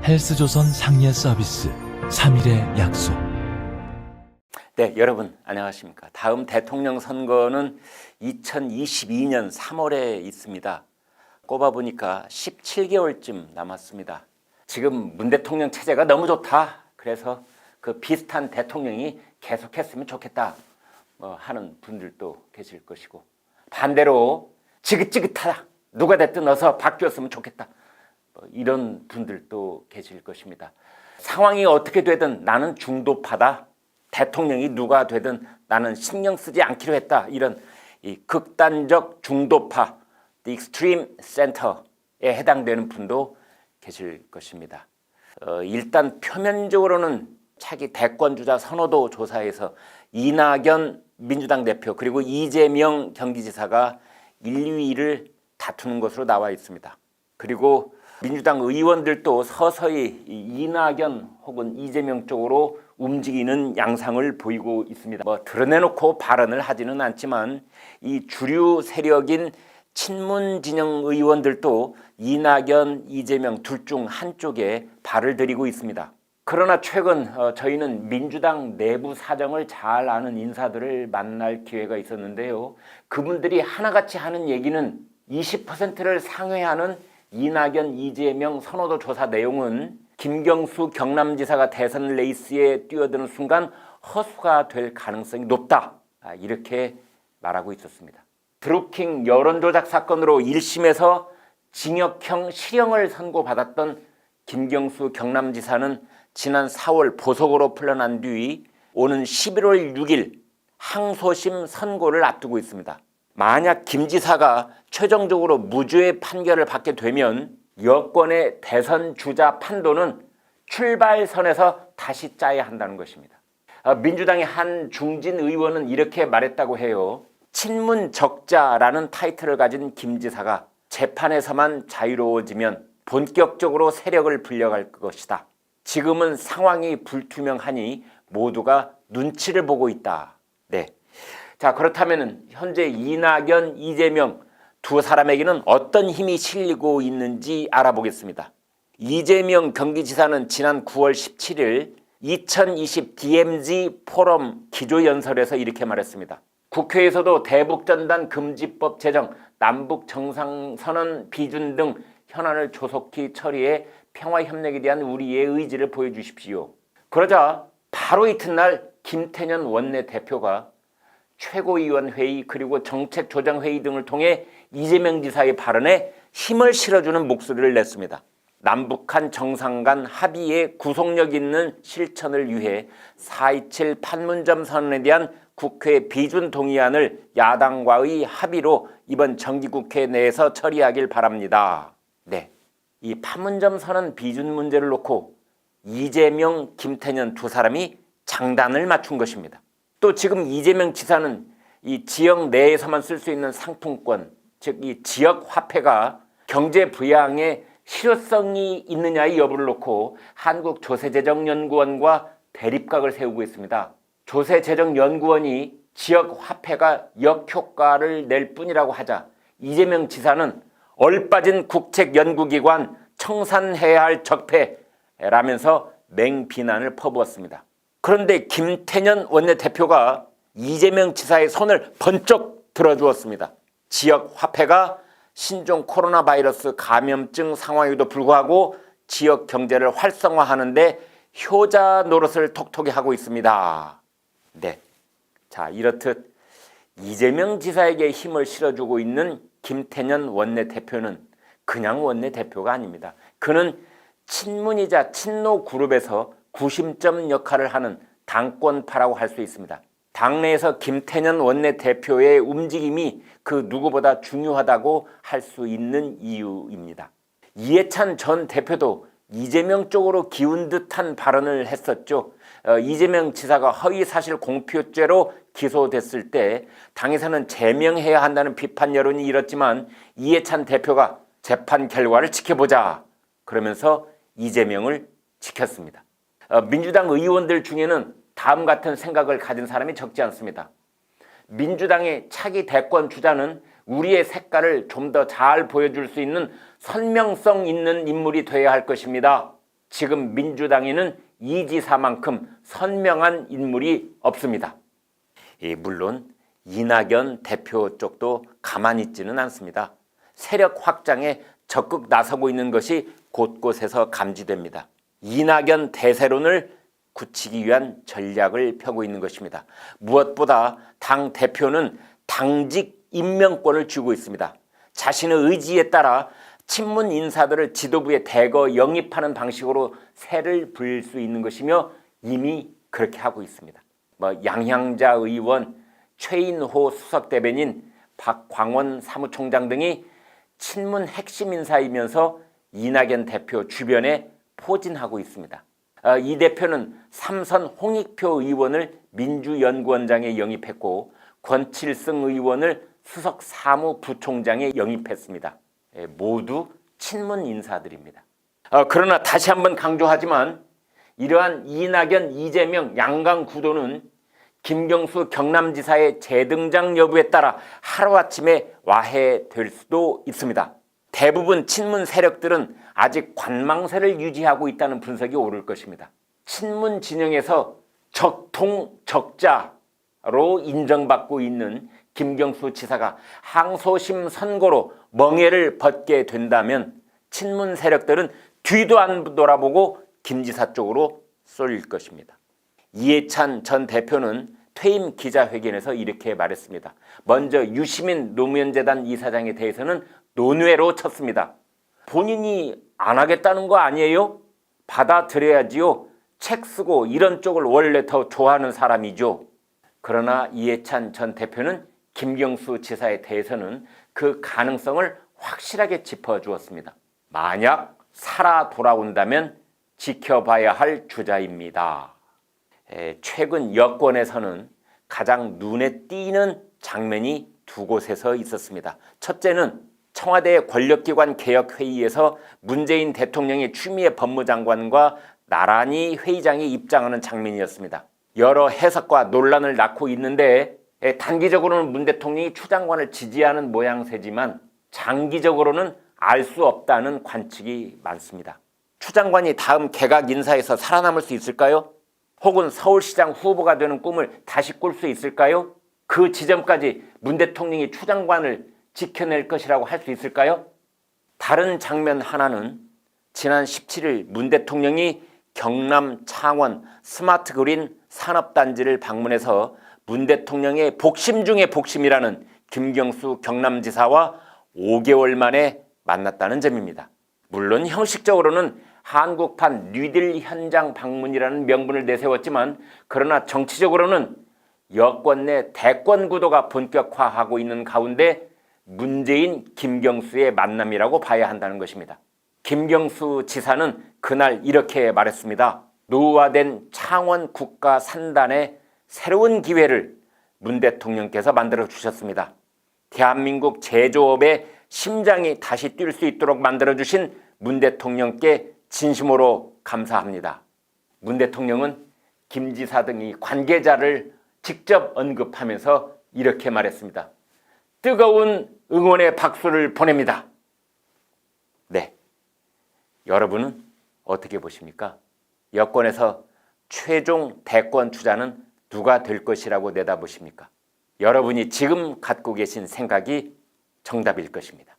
헬스조선 상예 서비스 3일의 약속. 네, 여러분 안녕하십니까. 다음 대통령 선거는 2022년 3월에 있습니다. 꼽아보니까 17개월쯤 남았습니다. 지금 문 대통령 체제가 너무 좋다. 그래서 그 비슷한 대통령이 계속했으면 좋겠다 하는 분들도 계실 것이고, 반대로 지긋지긋하다. 누가 됐든 어서 바뀌었으면 좋겠다. 이런 분들도 계실 것입니다. 상황이 어떻게 되든 나는 중도파다. 대통령이 누가 되든 나는 신경 쓰지 않기로 했다. 이런 이 극단적 중도파, the extreme center에 해당되는 분도 계실 것입니다. 일단 표면적으로는 차기 대권주자 선호도 조사에서 이낙연 민주당 대표 그리고 이재명 경기지사가 1, 2위를 다투는 것으로 나와 있습니다. 그리고 민주당 의원들도 서서히 이낙연 혹은 이재명 쪽으로 움직이는 양상을 보이고 있습니다. 드러내놓고 발언을 하지는 않지만 이 주류 세력인 친문 진영 의원들도 이낙연, 이재명 둘 중 한쪽에 발을 들이고 있습니다. 그러나 최근 저희는 민주당 내부 사정을 잘 아는 인사들을 만날 기회가 있었는데요. 그분들이 하나같이 하는 얘기는 20%를 상회하는 이낙연, 이재명 선호도 조사 내용은 김경수 경남지사가 대선 레이스에 뛰어드는 순간 허수가 될 가능성이 높다. 이렇게 말하고 있었습니다. 드루킹 여론조작 사건으로 1심에서 징역형 실형을 선고받았던 김경수 경남지사는 지난 4월 보석으로 풀려난 뒤 오는 11월 6일 항소심 선고를 앞두고 있습니다. 만약 김 지사가 최종적으로 무죄의 판결을 받게 되면 여권의 대선 주자 판도는 출발선에서 다시 짜야 한다는 것입니다. 민주당의 한 중진 의원은 이렇게 말했다고 해요. 친문 적자라는 타이틀을 가진 김 지사가 재판에서만 자유로워지면 본격적으로 세력을 불려갈 것이다. 지금은 상황이 불투명하니 모두가 눈치를 보고 있다. 네. 자, 그렇다면 현재 이낙연, 이재명 두 사람에게는 어떤 힘이 실리고 있는지 알아보겠습니다. 이재명 경기지사는 지난 9월 17일 2020 DMZ 포럼 기조연설에서 이렇게 말했습니다. 국회에서도 대북전단 금지법 제정, 남북 정상선언 비준 등 현안을 조속히 처리해 평화협력에 대한 우리의 의지를 보여주십시오. 그러자 바로 이튿날 김태년 원내대표가 최고위원회의 그리고 정책조정회의 등을 통해 이재명 지사의 발언에 힘을 실어주는 목소리를 냈습니다. 남북한 정상 간 합의의 구속력 있는 실천을 위해 4.27 판문점 선언에 대한 국회 비준 동의안을 야당과의 합의로 이번 정기국회 내에서 처리하길 바랍니다. 네, 이 판문점 선언 비준 문제를 놓고 이재명, 김태년 두 사람이 장단을 맞춘 것입니다. 또 지금 이재명 지사는 이 지역 내에서만 쓸 수 있는 상품권, 즉 이 지역 화폐가 경제 부양에 실효성이 있느냐의 여부를 놓고 한국조세재정연구원과 대립각을 세우고 있습니다. 조세재정연구원이 지역 화폐가 역효과를 낼 뿐이라고 하자 이재명 지사는 얼빠진 국책연구기관 청산해야 할 적폐라면서 맹비난을 퍼부었습니다. 그런데 김태년 원내대표가 이재명 지사의 손을 번쩍 들어주었습니다. 지역 화폐가 신종 코로나 바이러스 감염증 상황에도 불구하고 지역 경제를 활성화하는 데 효자 노릇을 톡톡히 하고 있습니다. 네. 자, 이렇듯 이재명 지사에게 힘을 실어주고 있는 김태년 원내대표는 그냥 원내대표가 아닙니다. 그는 친문이자 친노 그룹에서 구심점 역할을 하는 당권파라고 할 수 있습니다. 당내에서 김태년 원내대표의 움직임이 그 누구보다 중요하다고 할 수 있는 이유입니다. 이해찬 전 대표도 이재명 쪽으로 기운 듯한 발언을 했었죠. 이재명 지사가 허위사실 공표죄로 기소됐을 때 당에서는 제명해야 한다는 비판 여론이 일었지만 이해찬 대표가 재판 결과를 지켜보자 그러면서 이재명을 지켰습니다. 민주당 의원들 중에는 다음 같은 생각을 가진 사람이 적지 않습니다. 민주당의 차기 대권 주자는 우리의 색깔을 좀 더 잘 보여줄 수 있는 선명성 있는 인물이 되어야 할 것입니다. 지금 민주당에는 이 지사만큼 선명한 인물이 없습니다. 물론 이낙연 대표 쪽도 가만히 있지는 않습니다. 세력 확장에 적극 나서고 있는 것이 곳곳에서 감지됩니다. 이낙연 대세론을 굳히기 위한 전략을 펴고 있는 것입니다. 무엇보다 당 대표는 당직 임명권을 쥐고 있습니다. 자신의 의지에 따라 친문 인사들을 지도부에 대거 영입하는 방식으로 세를 부릴 수 있는 것이며 이미 그렇게 하고 있습니다. 양향자 의원, 최인호 수석대변인, 박광원 사무총장 등이 친문 핵심 인사이면서 이낙연 대표 주변에 포진하고 있습니다. 이 대표는 삼선 홍익표 의원을 민주연구원장에 영입했고 권칠승 의원을 수석 사무부총장에 영입했습니다. 모두 친문 인사들입니다. 그러나 다시 한번 강조하지만 이러한 이낙연, 이재명 양강 구도는 김경수 경남지사의 재등장 여부에 따라 하루아침에 와해될 수도 있습니다. 대부분 친문 세력들은 아직 관망세를 유지하고 있다는 분석이 오를 것입니다. 친문 진영에서 적통적자로 인정받고 있는 김경수 지사가 항소심 선고로 멍해를 벗게 된다면 친문 세력들은 뒤도 안 돌아보고 김 지사 쪽으로 쏠릴 것입니다. 이해찬 전 대표는 퇴임 기자회견에서 이렇게 말했습니다. 먼저 유시민 노무현재단 이사장에 대해서는 논외로 쳤습니다. 본인이 안 하겠다는 거 아니에요? 받아들여야지요. 책 쓰고 이런 쪽을 원래 더 좋아하는 사람이죠. 그러나 이해찬 전 대표는 김경수 지사에 대해서는 그 가능성을 확실하게 짚어주었습니다. 만약 살아 돌아온다면 지켜봐야 할 주자입니다. 최근 여권에서는 가장 눈에 띄는 장면이 두 곳에서 있었습니다. 첫째는 청와대 권력기관 개혁회의에서 문재인 대통령이 추미애 법무장관과 나란히 회의장에 입장하는 장면이었습니다. 여러 해석과 논란을 낳고 있는데 단기적으로는 문 대통령이 추 장관을 지지하는 모양새지만 장기적으로는 알 수 없다는 관측이 많습니다. 추 장관이 다음 개각 인사에서 살아남을 수 있을까요? 혹은 서울시장 후보가 되는 꿈을 다시 꿀 수 있을까요? 그 지점까지 문 대통령이 추 장관을 지켜낼 것이라고 할 수 있을까요? 다른 장면 하나는 지난 17일 문 대통령이 경남 창원 스마트 그린 산업단지를 방문해서 문 대통령의 복심 중의 복심이라는 김경수 경남지사와 5개월 만에 만났다는 점입니다. 물론 형식적으로는 한국판 뉴딜 현장 방문이라는 명분을 내세웠지만 그러나 정치적으로는 여권 내 대권 구도가 본격화하고 있는 가운데 문재인, 김경수의 만남이라고 봐야 한다는 것입니다. 김경수 지사는 그날 이렇게 말했습니다. 노후화된 창원 국가 산단의 새로운 기회를 문 대통령께서 만들어 주셨습니다. 대한민국 제조업의 심장이 다시 뛸 수 있도록 만들어 주신 문 대통령께 진심으로 감사합니다. 문 대통령은 김 지사 등이 관계자를 직접 언급하면서 이렇게 말했습니다. 뜨거운 응원의 박수를 보냅니다. 네, 여러분은 어떻게 보십니까? 여권에서 최종 대권 주자는 누가 될 것이라고 내다보십니까? 여러분이 지금 갖고 계신 생각이 정답일 것입니다.